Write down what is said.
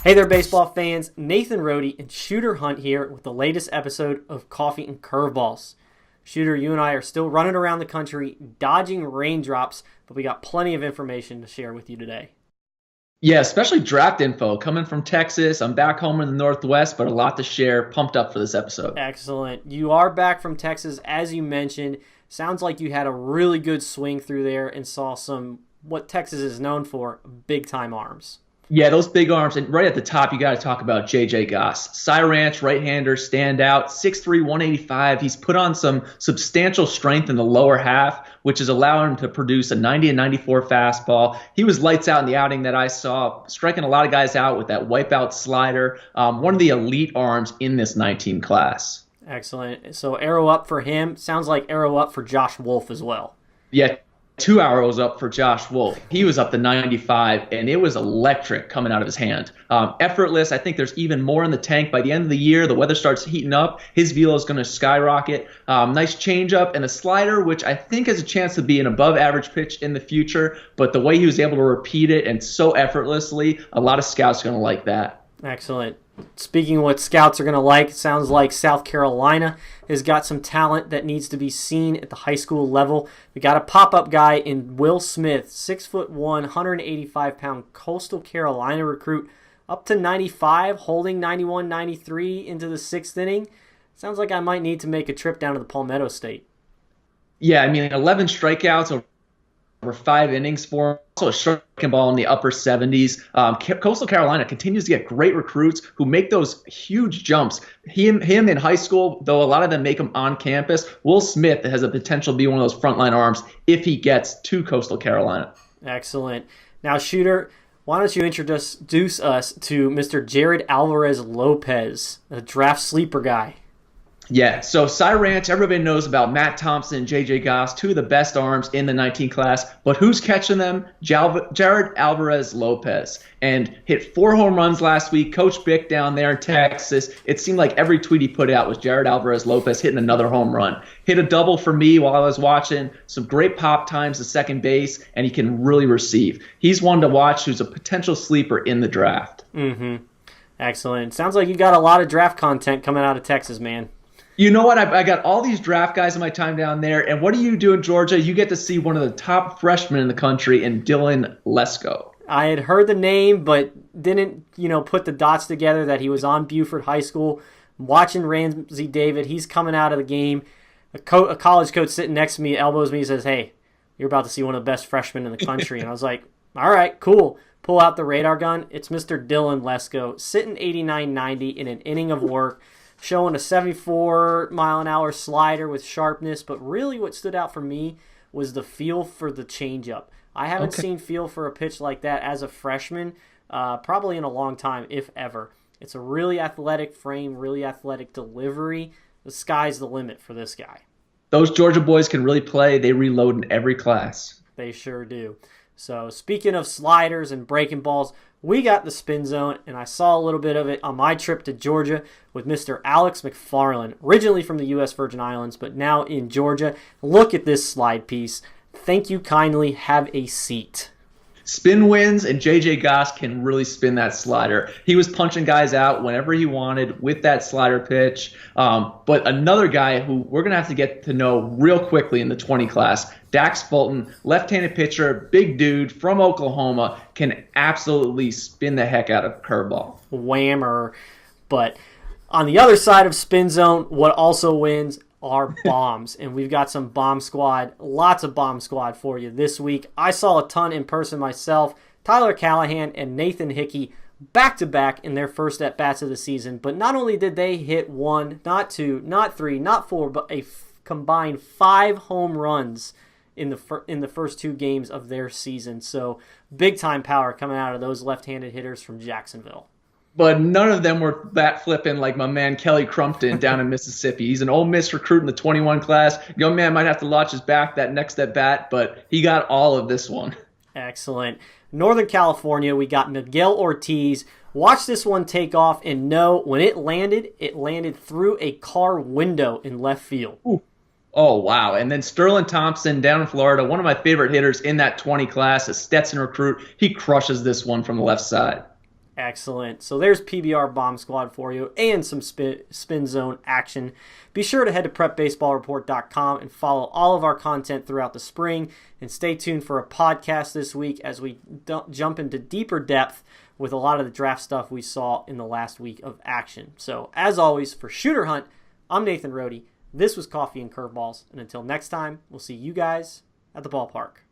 Hey there, baseball fans. Nathan Rohde and Shooter Hunt here with the latest episode of Coffee and Curveballs. Shooter, you and I are still running around the country, dodging raindrops, but we got plenty of information to share with you today. Yeah, especially draft info coming from Texas. I'm back home in the Northwest, but a lot to share. Pumped up for this episode. Excellent. You are back from Texas, as you mentioned. Sounds like you had a really good swing through there and saw some, what Texas is known for, big-time arms. Yeah, those big arms. And right at the top, you got to talk about J.J. Goss. Cy Ranch, right-hander, standout, 6'3", 185. He's put on some substantial strength in the lower half, which has allowed him to produce a 90 and 94 fastball. He was lights out in the outing that I saw, striking a lot of guys out with that wipeout slider. One of the elite arms in this 19 class. Excellent. So arrow up for him. Sounds like arrow up for Josh Wolf as well. Yeah, 2 arrows up for Josh Wolf. He was up to 95, and it was electric coming out of his hand. Effortless. I think there's even more in the tank. By the end of the year, the weather starts heating up. His velo is going to skyrocket. Nice changeup and a slider, which I think has a chance to be an above-average pitch in the future. But the way he was able to repeat it and so effortlessly, a lot of scouts are going to like that. Excellent. Speaking of what scouts are going to like, it sounds like South Carolina has got some talent that needs to be seen at the high school level. We got a pop-up guy in Will Smith, 6'1", 185-pound Coastal Carolina recruit, up to 95, holding 91, 93 into the sixth inning. Sounds like I might need to make a trip down to the Palmetto State. Yeah, I mean, 11 strikeouts over 5 innings for him. Also a striking ball in the upper 70s. Coastal Carolina continues to get great recruits who make those huge jumps. Him in high school, though a lot of them make him on campus. Will Smith has a potential to be one of those frontline arms if he gets to Coastal Carolina. Excellent. Now, Shooter, why don't you introduce us to Mr. Jared Alvarez Lopez, a draft sleeper guy? Yeah, so Cy Ranch, everybody knows about Matt Thompson and J.J. Goss, two of the best arms in the 19 class. But who's catching them? Jared Alvarez Lopez. And hit 4 home runs last week. Coach Bick down there in Texas, it seemed like every tweet he put out was Jared Alvarez Lopez hitting another home run. Hit a double for me while I was watching. Some great pop times to second base, and he can really receive. He's one to watch who's a potential sleeper in the draft. Mm-hmm. Excellent. Sounds like you got a lot of draft content coming out of Texas, man. You know what? I got all these draft guys in my time down there, and what do you do in Georgia? You get to see one of the top freshmen in the country in Dylan Lesko. I had heard the name, but didn't, put the dots together that he was on Buford High School. Watching Ramsey David, he's coming out of the game. A college coach sitting next to me elbows me and says, "Hey, you're about to see one of the best freshmen in the country." And I was like, all right, cool. Pull out the radar gun. It's Mr. Dylan Lesko, sitting 89-90 in an inning of work, showing a 74-mile-an-hour slider with sharpness. But really what stood out for me was the feel for the changeup. I haven't seen feel for a pitch like that as a freshman probably in a long time, if ever. It's a really athletic frame, really athletic delivery. The sky's the limit for this guy. Those Georgia boys can really play. They reload in every class. They sure do. So speaking of sliders and breaking balls, we got the spin zone, and I saw a little bit of it on my trip to Georgia with Mr. Alex McFarland, originally from the U.S. Virgin Islands, but now in Georgia. Look at this slide piece. Thank you kindly. Have a seat. Spin wins, and J.J. Goss can really spin that slider. He was punching guys out whenever he wanted with that slider pitch. But another guy who we're going to have to get to know real quickly in the 20 class, Dax Fulton, left-handed pitcher, big dude from Oklahoma, can absolutely spin the heck out of a curveball. Whammer. But on the other side of spin zone, what also wins are bombs, and we've got some bomb squad, lots of bomb squad for you this week. I saw a ton in person myself. Tyler Callahan and Nathan Hickey back-to-back in their first at-bats of the season, but not only did they hit 1, not 2, not 3, not 4, but a combined 5 home runs in the first 2 games of their season. So big-time power coming out of those left-handed hitters from Jacksonville. But none of them were bat flipping like my man Kelly Crumpton down in Mississippi. He's an Ole Miss recruit in the 21 class. Young man might have to watch his back that next at bat, but he got all of this one. Excellent. Northern California, we got Miguel Ortiz. Watch this one take off, and know when it landed through a car window in left field. Ooh. Oh, wow. And then Sterling Thompson down in Florida, one of my favorite hitters in that 20 class, a Stetson recruit. He crushes this one from the left side. Excellent. So there's PBR Bomb Squad for you and some spin zone action. Be sure to head to prepbaseballreport.com and follow all of our content throughout the spring. And stay tuned for a podcast this week as we jump into deeper depth with a lot of the draft stuff we saw in the last week of action. So as always, for Shooter Hunt, I'm Nathan Rohde. This was Coffee and Curveballs. And until next time, we'll see you guys at the ballpark.